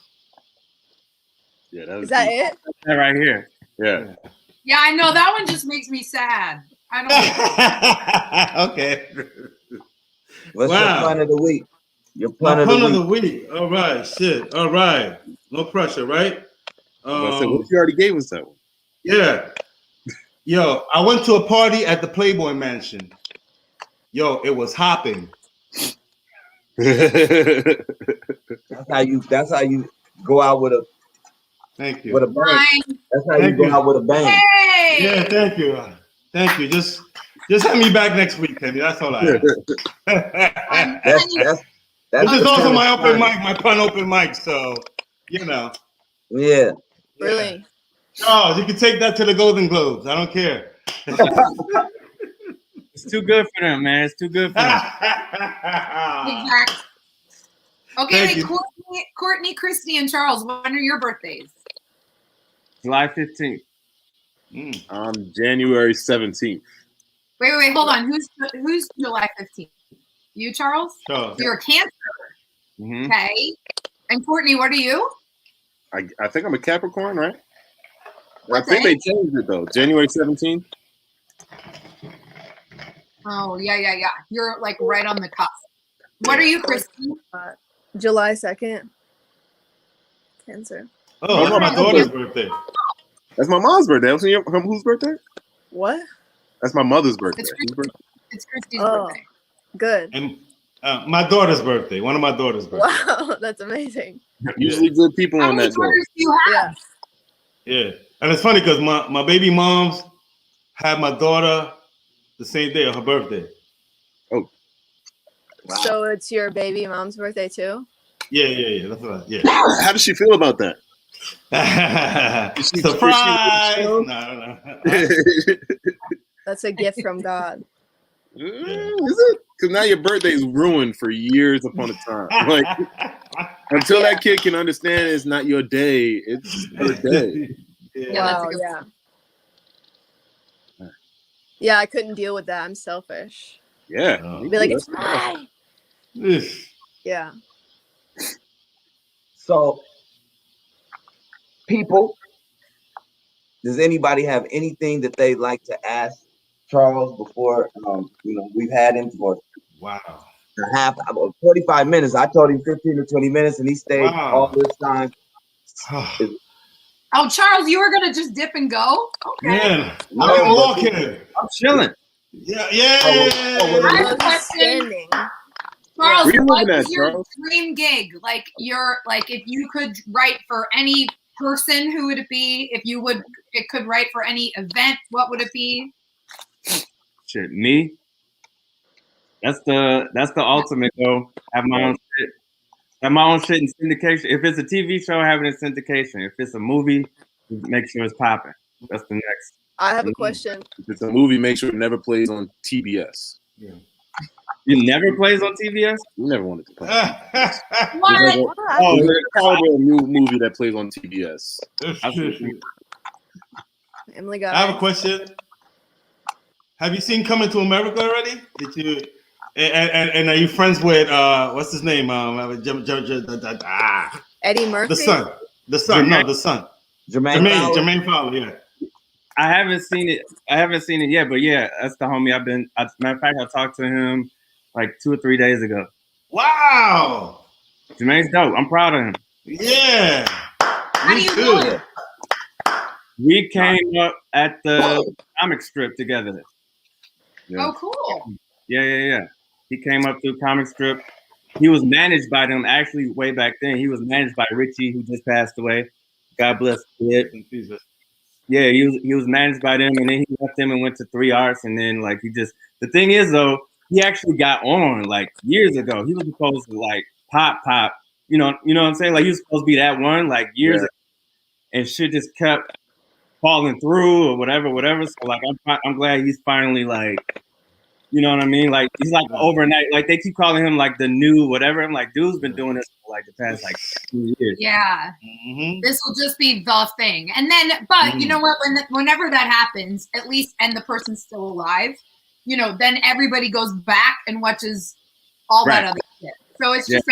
Yeah, that was Is that deep. it? That right here. Yeah. Yeah, I know. That one just makes me sad. I don't. Okay. What's your pun of the week? Your My pun of pun of the the week. All right. Shit. All right. No pressure, right? I said, what you already gave us that one? Yeah. Yo, I went to a party at the Playboy Mansion. Yo, it was hopping. That's how you go out with a Thank you. with a bang. Brian, That's how you go out with a bang. hey! Yeah, thank you. Thank you. Just have me back next week, Kenny. That's all I ask. That's This is the also kind my of open time. mic, my pun open mic. So, you know. Yeah. Really? Charles, you can take that to the Golden Globes. I don't care. It's too good for them, man. It's too good for them. Exactly. Okay, Thank wait, Courtney, Kristy, and Charles, when are your birthdays? July 15th. January 17th. Wait, hold on. Who's July 15th? You, Charles? Charles. You're a Cancer. Mm-hmm. Okay. And Courtney, what are you? I think I'm a Capricorn, right? What I think day? they changed it though. January 17th. Oh, yeah. You're like right on the cusp. What are you, Kristy? July 2nd. Cancer. Oh, that's my daughter's birthday. That's my mom's birthday. Whose birthday? What? That's my mother's birthday. It's Whose birthday? It's Kristy's Oh. birthday. Good. And my daughter's birthday. One of my daughter's birthday. Wow, that's amazing. Usually good people How on many that daughters do you have? Yeah. Yeah. And it's funny because my baby moms had my daughter the same day of her birthday. Oh. Wow. So it's your baby mom's birthday too? Yeah. That's what. Yeah. How does she feel about that? Surprise! No. That's a gift from God. Is it? Because now your birthday is ruined for years upon a time. Like until that kid can understand it's not your day, it's her day. Yeah, that's a Wow, good yeah. Yeah, I couldn't deal with that. I'm selfish. Yeah. Oh. Be like, it's mine. Yeah. So, people, does anybody have anything that they'd like to ask Charles before? We've had him for Wow. 45 minutes. I told him 15 to 20 minutes, and he stayed all this time. Oh, Charles, you were gonna just dip and go? Okay. Man, I'm walking. I'm chilling. Yeah. I have a question. Standing. Charles, Where you what living is at, your Charles? dream gig? Like if you could write for any person, who would it be? If it could write for any event, what would it be? Shit, me. That's the ultimate goal. Have my own shit. Have my own shit in syndication. If it's a TV show, have it in syndication. If it's a movie, make sure it's popping. That's the next. I have a question. If it's a movie, make sure it never plays on TBS. Yeah. You never plays on TBS? You never wanted to play. What? There's a horrible new movie that plays on TBS. Emily got I have a question. Have you seen Coming to America already? Did you? And are you friends with what's his name? Eddie Murphy. The son. The son. No, the son. Jermaine Fowler. Yeah. I haven't seen it. Yet, but yeah, that's the homie. Matter of fact, I talked to him like 2 or 3 days ago. Wow. Jermaine's dope. I'm proud of him. Yeah. How do you know him? We came up at the comic strip together. Oh, cool. Yeah. He came up through comic strip. he was managed by them actually way back then. He was managed by Richie, who just passed away. God bless the kid. Yeah, he was managed by them, and then he left them and went to 3 Arts, and then like the thing is though, he actually got on like years ago. He was supposed to like pop, you know what I'm saying? Like he was supposed to be that one like years ago, and shit just kept falling through or whatever. So like I'm glad he's finally like, you know what I mean? Like he's like overnight. Like they keep calling him like the new whatever. I'm like, dude's been doing this for like the past like 2 years. Yeah. This will just be the thing. And then, but you know what? Whenever that happens, at least, and the person's still alive, you know, then everybody goes back and watches all that other shit. So it's just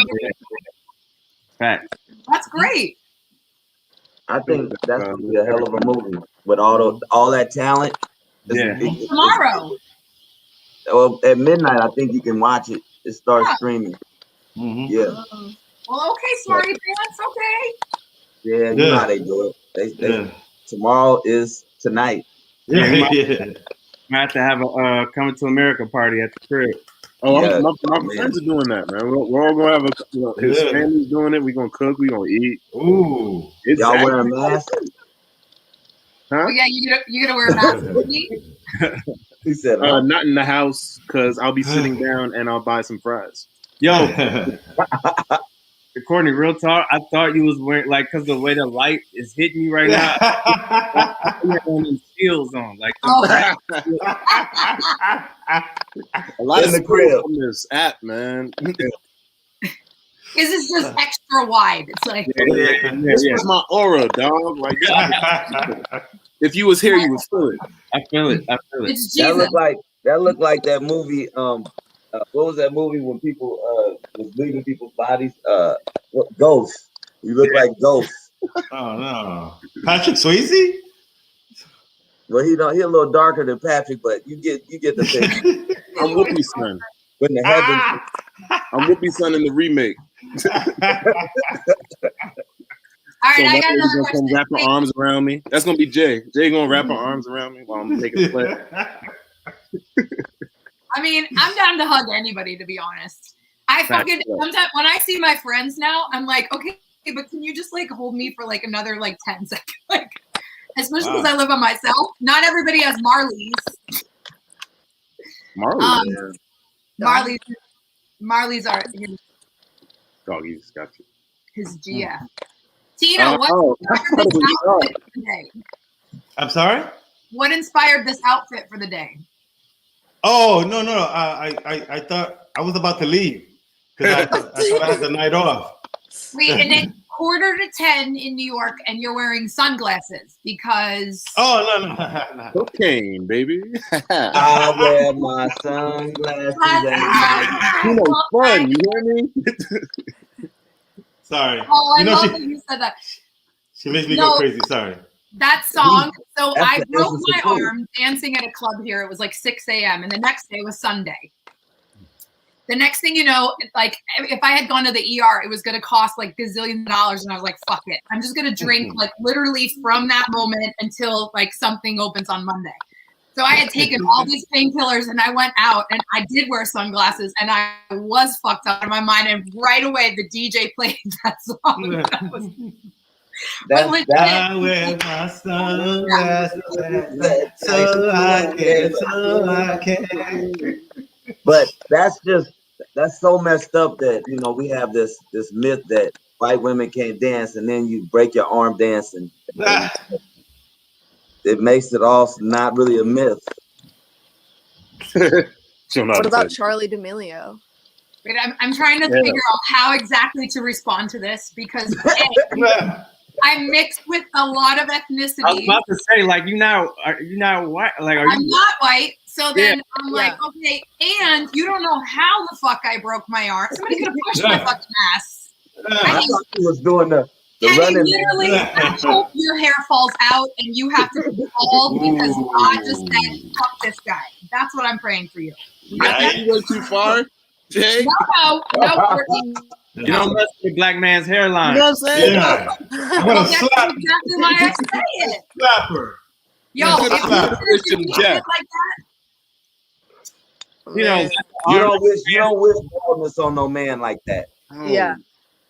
fact. That's great. I think that's gonna be a hell of a movie with all that talent. Tomorrow. Well, at midnight, I think you can watch it. It starts streaming. Yeah. Well, okay, Smarty Pants, okay. Yeah, you know how they do it. Tomorrow is tonight. I have to have a Coming to America party at the crib. Oh, my friends are doing that, man. We're all gonna have his family's doing it. We're gonna cook. We're gonna eat. Ooh, y'all wearing masks? Huh? Oh, yeah, you gonna wear a mask with me? He said, not in the house because I'll be sitting down and I'll buy some fries. Yo, Courtney, real talk. I thought you was wearing like because the way the light is hitting you right now. You have on these heels on, like. A lot in of the crib on this app, man. Is this just extra wide? It's like This is my aura, dog. Like if you was here, you would feel it. I feel it. It's Jesus. That looked like that movie. What was that movie when people was leaving people's bodies? Ghosts. You look like ghosts. Oh no, Patrick Swayze. Well, he a little darker than Patrick, but you get the picture. I'm Whoopi's son. When the heavens. I'm Whoopi's son in the remake. All right, So I got another gonna question. come wrap her arms around me. That's gonna be Jay. Jay gonna wrap her arms around me while I'm taking a play. I mean, I'm down to hug anybody, to be honest. I fucking sometimes when I see my friends now, I'm like, okay, but can you just like hold me for like another like 10 seconds? Like, especially because I live by myself. Not everybody has Marley's. Marley's are his doggies. Got you. His GF. Tino, what inspired this outfit for the day? I'm sorry. What inspired this outfit for the day? Oh no! I thought I was about to leave because I thought I had the night off. Wait, and it's 9:45 in New York, and you're wearing sunglasses because. Oh no! Cocaine, baby. I wear my sunglasses. You know, fun. You hear me? Sorry. Oh, I love that you said that. She makes me go crazy. Sorry. That song. So I broke my support. arm dancing at a club here. It was like 6 a.m. and the next day was Sunday. The next thing you know, like if I had gone to the ER, it was going to cost like gazillion dollars, and I was like, "Fuck it, I'm just going to drink like literally from that moment until like something opens on Monday." So I had taken all these painkillers, and I went out, and I did wear sunglasses, and I was fucked up in my mind, and right away the DJ played that song. I wear my sunglasses so I can. But that's so messed up that we have this myth that white women can't dance, and then you break your arm dancing. It makes it all not really a myth. What about Charlie D'Amelio? Wait, I'm trying to figure out how exactly to respond to this because I'm mixed with a lot of ethnicity. I was about to say, like, you're not white. Like, I'm not white. So then I'm like, okay, and you don't know how the fuck I broke my arm. Somebody could have pushed my fucking ass. I thought he was doing the running. Literally, I hope your hair falls out and you have to be bald because God just said, fuck this guy. That's what I'm praying for you. You went too far, Jay? No, Courtney. You don't mess with a black man's hairline. You know what I'm saying? Yeah. I'm gonna That's slap exactly why I say it. slap her. Yo, Yeah, if slap you Christian did Jack. like that, You know, You don't wish baldness on no man like that. Yeah.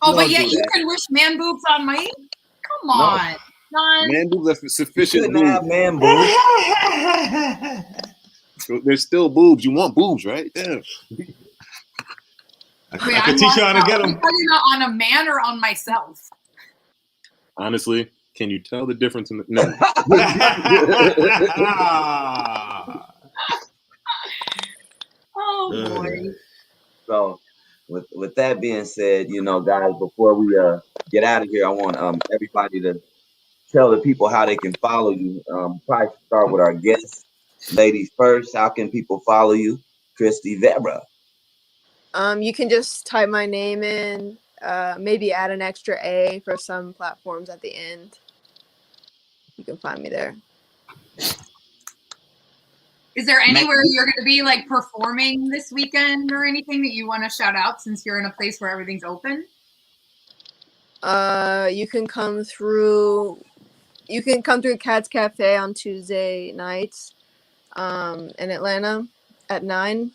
Oh, but Don't yeah, do you that. can wish man boobs on me. Come on, son. Man boobs are You sufficient couldn't have boobs. man boobs. There's still boobs. You want boobs, right? Damn. I can teach you how to get them. Are you not on a man or on myself? Honestly, can you tell the difference in the no? Oh boy. So, with that being said, guys, before we get out of here, I want everybody to tell the people how they can follow you. Probably start with our guests, ladies first. How can people follow you, Kristy Vera? You can just type my name in, maybe add an extra A for some platforms at the end. You can find me there. Is there anywhere you're going to be like performing this weekend or anything that you want to shout out since you're in a place where everything's open? You can come through Cat's Cafe on Tuesday nights in Atlanta at 9.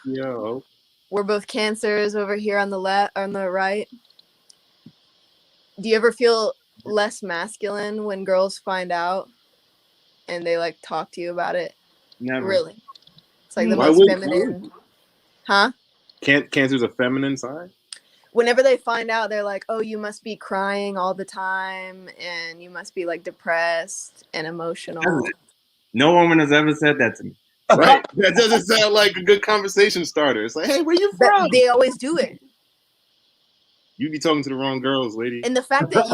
Yo. We're both Cancers over here on the right. Do you ever feel less masculine when girls find out and they like talk to you about it? Never. Really? It's like the Why most would feminine. Huh? Cancer's a feminine sign? Whenever they find out, they're like, oh, you must be crying all the time and you must be like depressed and emotional. No woman has ever said that to me. Right. That doesn't sound like a good conversation starter. It's like, hey, where you from? They always do it. You be talking to the wrong girls, lady. And the fact that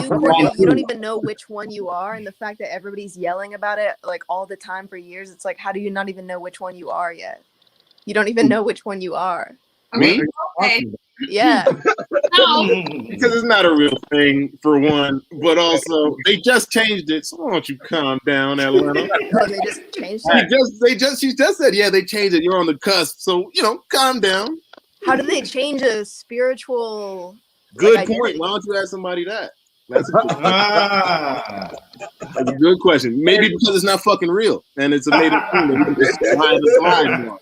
you don't even know which one you are, and the fact that everybody's yelling about it like all the time for years, it's like, how do you not even know which one you are yet? You don't even know which one you are. Me? Okay. Yeah. No. Because it's not a real thing, for one. But also, they just changed it. So why don't you calm down, Atlanta? Oh, they just changed it. She just said, yeah, they changed it. You're on the cusp. So, calm down. How do they change a spiritual? Good like, point. identity? Why don't you ask somebody that? That's a good question. Maybe because it's not fucking real and it's a made up thing that we can just hide the line on.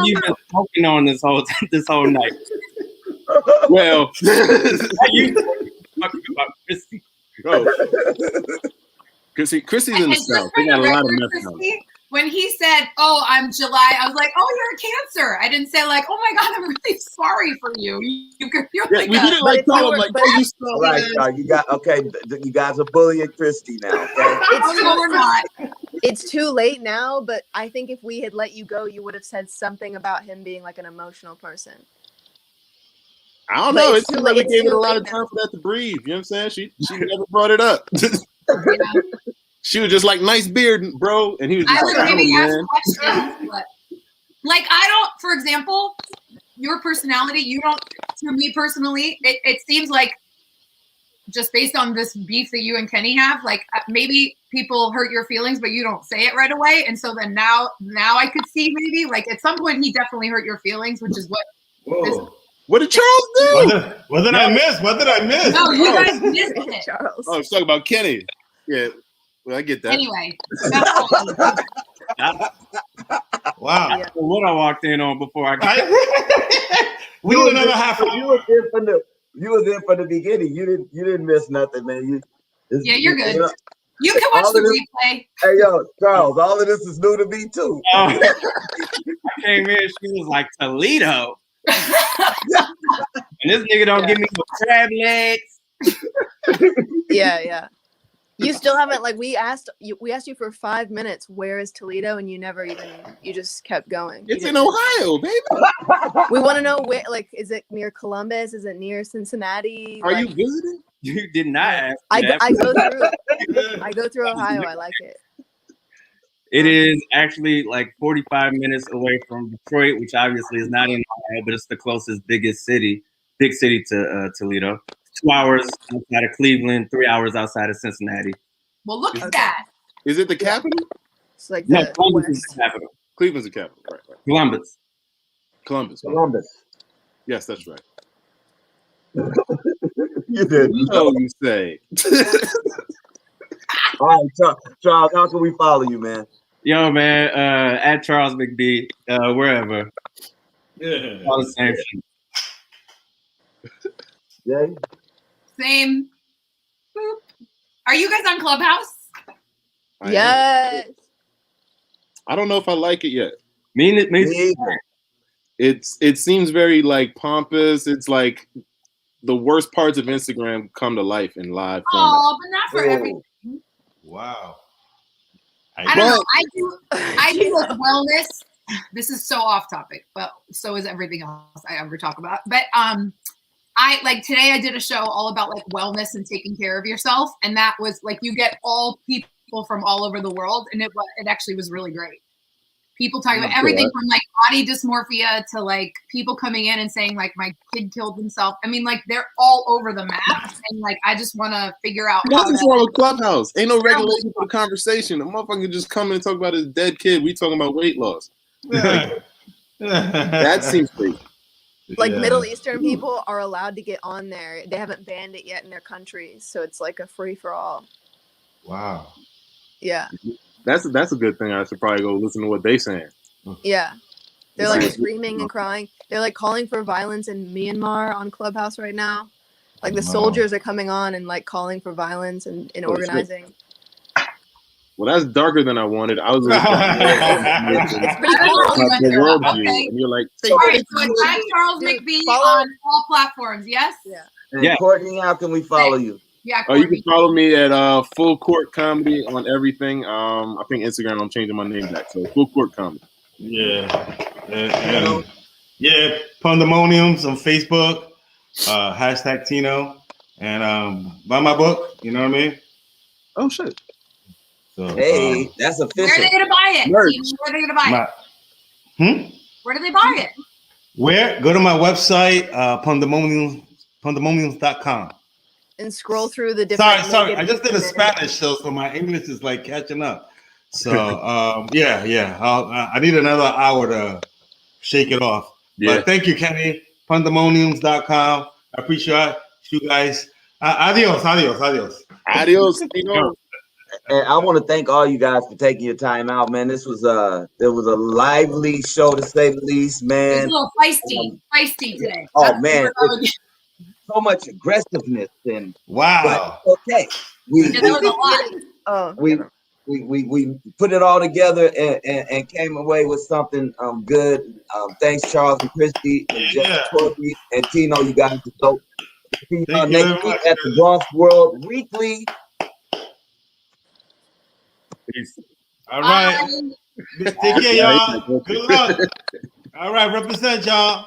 You've been smoking on this whole night. Well, You talking about Kristy? Kristy's in the And South. just They got a lot of for meth the house. Kristy, when he said, "Oh, I'm July," I was like, "Oh, you're a Cancer." I didn't say like, "Oh my God, I'm really sorry for you." You're Yeah, like we didn't like call him like, "Oh, you saw All right, that." you guys are bullying Kristy now. Okay? no, we're not. It's too late now, but I think if we had let you go, you would have said something about him being like an emotional person. I don't But know. it's It too seemed like we late- gave it's it a too lot late of time now. for that to breathe. You know what I'm saying? She never brought it up. Yeah. She was just like, "Nice beard, bro," and he was I just would like, maybe "Oh, ask man." questions, but like I don't. For example, your personality, you don't. To me personally, it seems like just based on this beef that you and Kenny have, like maybe people hurt your feelings, but you don't say it right away, and so then now I could see maybe like at some point he definitely hurt your feelings, which is what. Whoa. What did Charles do? What did I miss? What did I miss? No, you guys missed it. Charles. Oh, I was talking about Kenny. Yeah, well, I get that. Anyway, that's all. Wow. Yeah. What I walked in on before I got We need another half hour. You was there from the beginning. You didn't miss nothing, man. Yeah, you're good. You can All watch the of this- replay. Hey, yo, Charles, all of this is new to me too. I came in, she was like, Toledo. And this nigga don't give me no crab legs. Yeah. You still haven't we asked you for 5 minutes, where is Toledo, and you just kept going. It's in Ohio, baby. We want to know where, is it near Columbus? Is it near Cincinnati? Are you visiting? You did not ask I me that. I go through Ohio. I like it. It is actually like 45 minutes away from Detroit, which obviously is not in Ohio, but it's the closest big city to Toledo. 2 hours outside of Cleveland, 3 hours outside of Cincinnati. Well, look at that. Is it the capital? It's like No, the Columbus is West. the capital. Cleveland's the capital. Right. Columbus. Columbus. Yes, that's right. You did. No, you say. All right, Charles, how can we follow you, man? Yo, man, at Charles McBee, wherever. Yeah. All the same shit. Jay? Same. Boop. Are you guys on Clubhouse? I am. Yes. I don't know if I like it yet. Me Me either. It seems very like pompous. It's like the worst parts of Instagram come to life in live format. Oh, but not for Oh. everything. Wow. I don't know. I do like wellness. This is so off topic, but so is everything else I ever talk about. But I like today I did a show all about like wellness and taking care of yourself, and that was like you get all people from all over the world, and it actually was really great. People talking about everything from like body dysmorphia to like people coming in and saying like my kid killed himself. I mean, like they're all over the map, and like I just want to figure out. That's what's wrong with Clubhouse. Ain't no regulation for the conversation. The motherfucker can just come in and talk about his dead kid. We talking about weight loss. Like, that seems fake. Like Yeah. Middle Eastern people are allowed to get on there. They haven't banned it yet in their countries, so it's like a free for all. Wow. Yeah, That's a good thing. I should probably go listen to what they saying. yeah. They're like Right. screaming and crying. They're like calling for violence in Myanmar on Clubhouse right now. Like the Wow. soldiers are coming on and like calling for violence and shit. organizing. Well, that's darker than I wanted. I was I don't know what you went the through. worldview, Okay. and you're like, All right, so it's at Charles Dude, McBee follow- on all platforms. Yes. Yeah. And Yeah. Courtney, how can we follow you? Yeah. oh, you Courtney. can follow me at Full Court Comedy on everything. I think Instagram. I'm changing my name back, so Full Court Comedy. Yeah. Yeah. Pandemoniums on Facebook. Hashtag Tino. And buy my book. You know what I mean? Oh shit! So, Hey, that's Where are official. they gonna buy it? Merch. Where are they gonna buy it? Where do they buy it? Where? Go to my website, pandemoniums.com. And scroll through the different. Sorry. naked I just did a women. Spanish show, so my English is like catching up. So, yeah. I need another hour to shake it off. Yeah. But thank you, Kenny. Pandemoniums.com. I appreciate you guys. Adios. Adios, Tino. And I want to thank all you guys for taking your time out, man. This was a lively show to say the least, It's a man. little feisty today. Oh, That's man. what I would- So much aggressiveness and Wow. but okay. Yeah, there was a lot. Oh, We put it all together and came away with something good. Thanks, Charles and Kristy and Yeah. Courtney and Tino. You guys are dope. See y'all Thank you next very week much. at the Bronx World Weekly. Peace. All right. Take care, y'all. Good luck. All right. Represent, y'all.